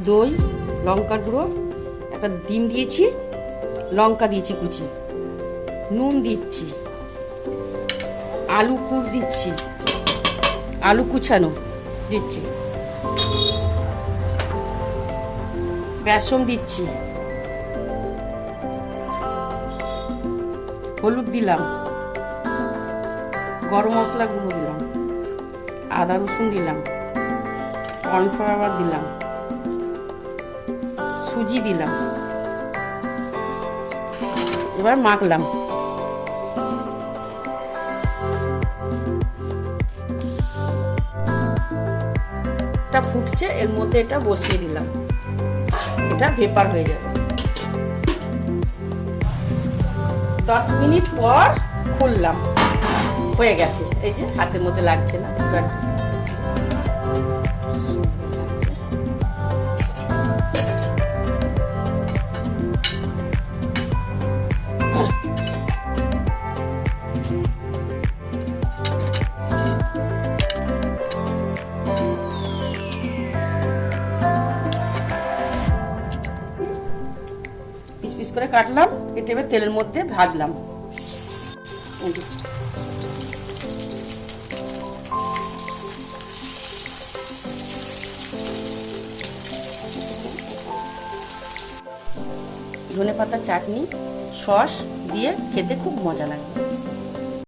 দই, লঙ্কার গুঁড়ো, একটা ডিম দিয়েছি, লঙ্কা দিয়েছি কুচি, নুন দিচ্ছি, আলু পুর দিচ্ছি, আলু কুচানো দিচ্ছি, বেসন দিচ্ছি, হলুদ দিলাম, গরম মশলা গুঁড়ো দিলাম, আদা রসুন দিলাম, কর্নফ্লাওয়ার দিলাম, সুজি দিলাম, এবার মাখলাম। এটা ফুটছে, এর মধ্যে এটা বসিয়ে দিলাম, এটা ভেপার হয়ে যাবে। 10 মিনিট পর খুললাম, হয়ে গেছে। এই যে হাতের মধ্যে লাগছে না, এবার পিস পিস করে কাটলাম, কেটে এবার তেলের মধ্যে ভাজলাম। ধনেপাতার চাটনি সস দিয়ে খেতে খুব মজা লাগবে।